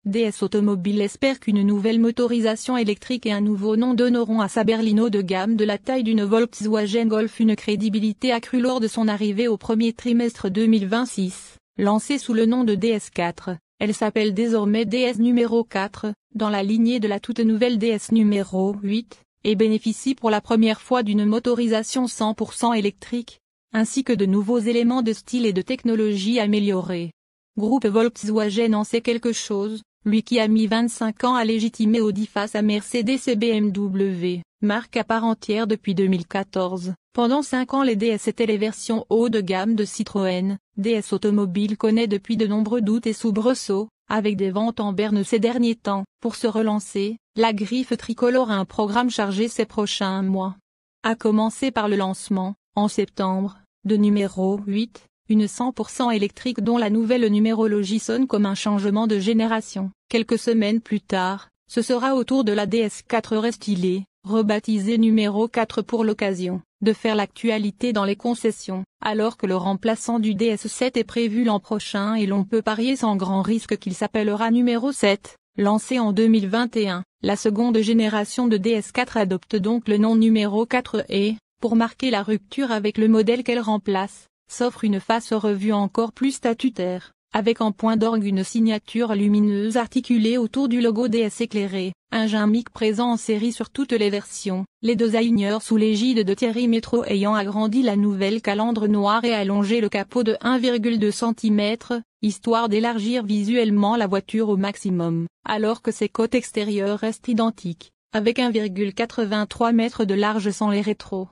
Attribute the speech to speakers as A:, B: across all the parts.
A: DS Automobile espère qu'une nouvelle motorisation électrique et un nouveau nom donneront à sa berline haut de gamme de la taille d'une Volkswagen Golf une crédibilité accrue lors de son arrivée au premier trimestre 2026. Lancée sous le nom de DS4, elle s'appelle désormais DS numéro 4, dans la lignée de la toute nouvelle DS numéro 8, et bénéficie pour la première fois d'une motorisation 100% électrique, ainsi que de nouveaux éléments de style et de technologie améliorés. Groupe Volkswagen en sait quelque chose, lui qui a mis 25 ans à légitimer Audi face à Mercedes et BMW, marque à part entière depuis 2014. Pendant 5 ans les DS étaient les versions haut de gamme de Citroën. DS Automobile connaît depuis de nombreux doutes et soubresauts, avec des ventes en berne ces derniers temps. Pour se relancer, la griffe tricolore a un programme chargé ces prochains mois. À commencer par le lancement, en septembre, de numéro 8, une 100% électrique dont la nouvelle numérologie sonne comme un changement de génération. Quelques semaines plus tard, ce sera au tour de la DS4 restylée, rebaptisée numéro 4 pour l'occasion, de faire l'actualité dans les concessions, alors que le remplaçant du DS7 est prévu l'an prochain et l'on peut parier sans grand risque qu'il s'appellera numéro 7. Lancée en 2021, la seconde génération de DS4 adopte donc le nom numéro 4 et, pour marquer la rupture avec le modèle qu'elle remplace, s'offre une face revue encore plus statutaire, avec en point d'orgue une signature lumineuse articulée autour du logo DS éclairé, un gimmick présent en série sur toutes les versions, les designers sous l'égide de Thierry Métro ayant agrandi la nouvelle calandre noire et allongé le capot de 1,2 cm, histoire d'élargir visuellement la voiture au maximum, alors que ses côtes extérieures restent identiques, avec 1,83 m de large sans les rétros.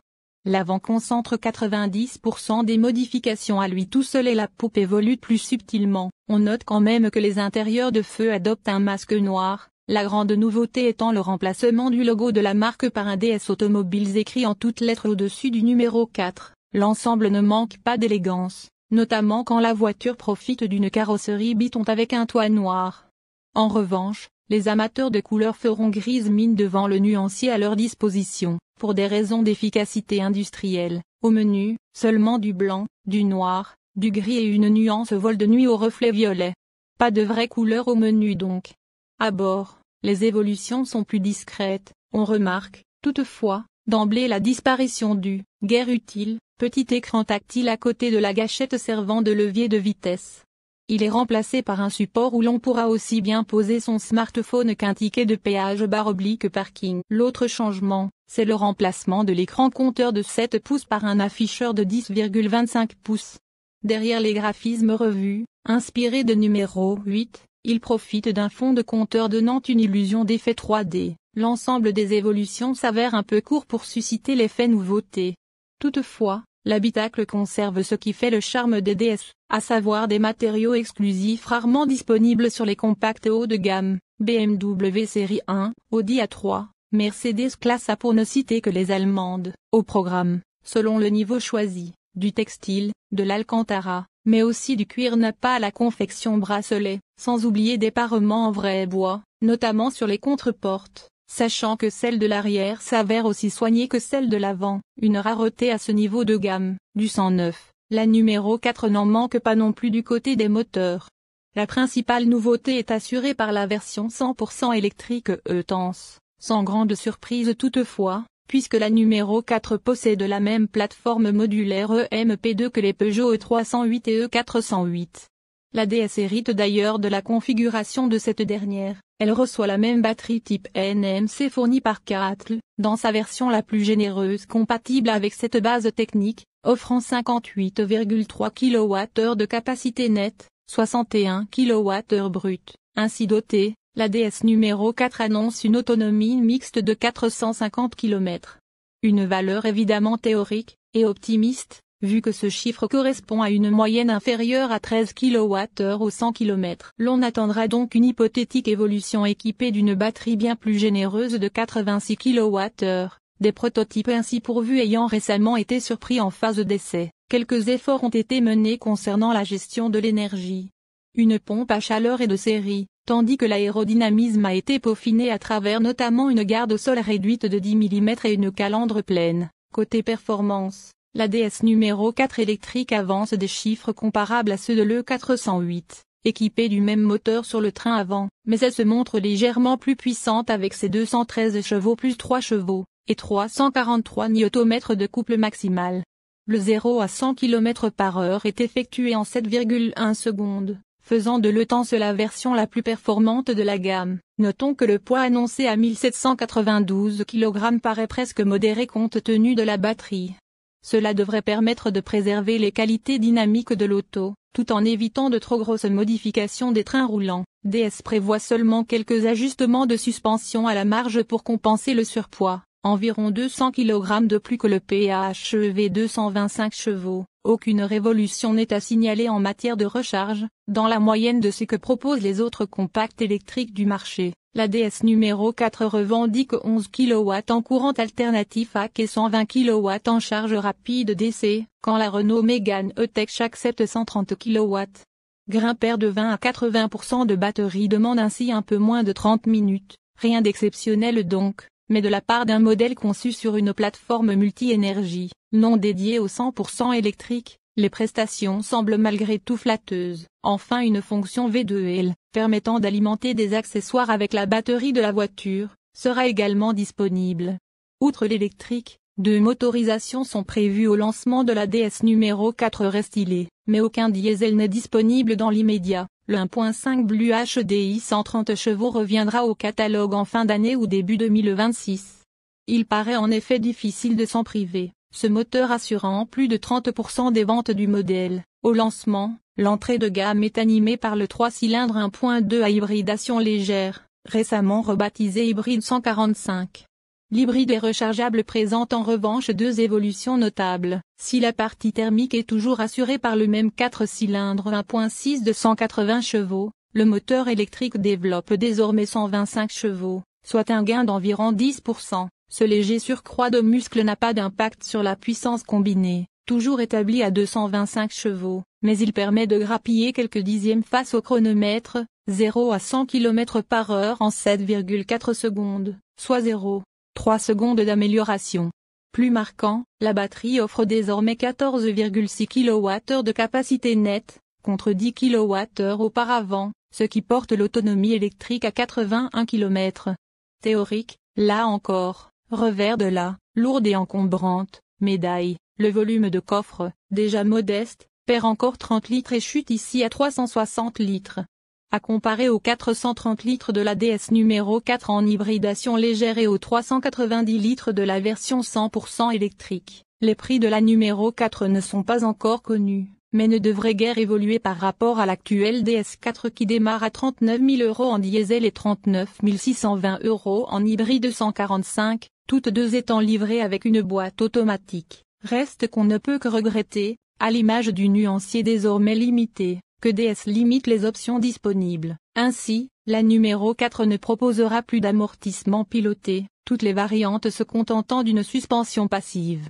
A: L'avant concentre 90% des modifications à lui tout seul et la poupe évolue plus subtilement. On note quand même que les intérieurs de feu adoptent un masque noir, la grande nouveauté étant le remplacement du logo de la marque par un DS Automobiles écrit en toutes lettres au-dessus du numéro 4. L'ensemble ne manque pas d'élégance, notamment quand la voiture profite d'une carrosserie biton avec un toit noir. En revanche, les amateurs de couleurs feront grise mine devant le nuancier à leur disposition. Pour des raisons d'efficacité industrielle, au menu, seulement du blanc, du noir, du gris et une nuance vol de nuit au reflet violet. Pas de vraie couleur au menu donc. À bord, les évolutions sont plus discrètes, on remarque, toutefois, d'emblée la disparition du « guère utile » petit écran tactile à côté de la gâchette servant de levier de vitesse. Il est remplacé par un support où l'on pourra aussi bien poser son smartphone qu'un ticket de péage / parking. L'autre changement, c'est le remplacement de l'écran compteur de 7 pouces par un afficheur de 10,25 pouces. Derrière les graphismes revus, inspirés de numéro 8, il profite d'un fond de compteur donnant une illusion d'effet 3D. L'ensemble des évolutions s'avère un peu court pour susciter l'effet nouveauté. Toutefois, l'habitacle conserve ce qui fait le charme des DS, à savoir des matériaux exclusifs rarement disponibles sur les compacts haut de gamme, BMW série 1, Audi A3, Mercedes classe A pour ne citer que les allemandes. Au programme, selon le niveau choisi, du textile, de l'alcantara, mais aussi du cuir nappa à la confection bracelet, sans oublier des parements en vrai bois, notamment sur les contreportes. Sachant que celle de l'arrière s'avère aussi soignée que celle de l'avant, une rareté à ce niveau de gamme, du 109, la numéro 4 n'en manque pas non plus du côté des moteurs. La principale nouveauté est assurée par la version 100% électrique E-Tense, sans grande surprise toutefois, puisque la numéro 4 possède la même plateforme modulaire EMP2 que les Peugeot E308 et E408. La DS hérite d'ailleurs de la configuration de cette dernière. Elle reçoit la même batterie type NMC fournie par Catl, dans sa version la plus généreuse compatible avec cette base technique, offrant 58,3 kWh de capacité nette, 61 kWh brut. Ainsi dotée, la DS numéro 4 annonce une autonomie mixte de 450 km. Une valeur évidemment théorique, et optimiste, vu que ce chiffre correspond à une moyenne inférieure à 13 kWh au 100 km. L'on attendra donc une hypothétique évolution équipée d'une batterie bien plus généreuse de 86 kWh, des prototypes ainsi pourvus ayant récemment été surpris en phase d'essai. Quelques efforts ont été menés concernant la gestion de l'énergie. Une pompe à chaleur est de série, tandis que l'aérodynamisme a été peaufiné à travers notamment une garde au sol réduite de 10 mm et une calandre pleine. Côté performance, la DS numéro 4 électrique avance des chiffres comparables à ceux de l'E408, équipée du même moteur sur le train avant, mais elle se montre légèrement plus puissante avec ses 213 chevaux plus 3 chevaux, et 343 Nm de couple maximal. Le 0 à 100 km/h est effectué en 7,1 secondes, faisant de l'ETANCE la version la plus performante de la gamme. Notons que le poids annoncé à 1792 kg paraît presque modéré compte tenu de la batterie. Cela devrait permettre de préserver les qualités dynamiques de l'auto, tout en évitant de trop grosses modifications des trains roulants. DS prévoit seulement quelques ajustements de suspension à la marge pour compenser le surpoids, environ 200 kg de plus que le PHEV 225 chevaux. Aucune révolution n'est à signaler en matière de recharge, dans la moyenne de ce que proposent les autres compacts électriques du marché. La DS numéro 4 revendique 11 kW en courant alternatif AC et 120 kW en charge rapide DC, quand la Renault Mégane E-Tech accepte 130 kW. Grimpeur de 20 à 80% de batterie demande ainsi un peu moins de 30 minutes, rien d'exceptionnel donc, mais de la part d'un modèle conçu sur une plateforme multi-énergie, non dédiée au 100% électrique. Les prestations semblent malgré tout flatteuses. Enfin, une fonction V2L, permettant d'alimenter des accessoires avec la batterie de la voiture, sera également disponible. Outre l'électrique, 2 motorisations sont prévues au lancement de la DS numéro 4 restylée, mais aucun diesel n'est disponible dans l'immédiat. Le 1.5 Blue HDI 130 chevaux reviendra au catalogue en fin d'année ou début 2026. Il paraît en effet difficile de s'en priver, ce moteur assurant plus de 30% des ventes du modèle. Au lancement, l'entrée de gamme est animée par le 3 cylindres 1.2 à hybridation légère, récemment rebaptisé hybride 145. L'hybride est rechargeable présente en revanche 2 évolutions notables. Si la partie thermique est toujours assurée par le même 4 cylindres 1.6 de 180 chevaux, le moteur électrique développe désormais 125 chevaux, soit un gain d'environ 10%. Ce léger surcroît de muscles n'a pas d'impact sur la puissance combinée, toujours établie à 225 chevaux, mais il permet de grappiller quelques dixièmes face au chronomètre, 0 à 100 km/h en 7,4 secondes, soit 0,3 secondes d'amélioration. Plus marquant, la batterie offre désormais 14,6 kWh de capacité nette, contre 10 kWh auparavant, ce qui porte l'autonomie électrique à 81 km. Théorique, là encore. Revers de la lourde et encombrante médaille, le volume de coffre, déjà modeste, perd encore 30 litres et chute ici à 360 litres. À comparer aux 430 litres de la DS numéro 4 en hybridation légère et aux 390 litres de la version 100% électrique, les prix de la numéro 4 ne sont pas encore connus, mais ne devraient guère évoluer par rapport à l'actuelle DS4 qui démarre à 39 000 € en diesel et 39 620 € en hybride 145. Toutes deux étant livrées avec une boîte automatique. Reste qu'on ne peut que regretter, à l'image du nuancier désormais limité, que DS limite les options disponibles. Ainsi, la numéro 4 ne proposera plus d'amortissement piloté, toutes les variantes se contentant d'une suspension passive.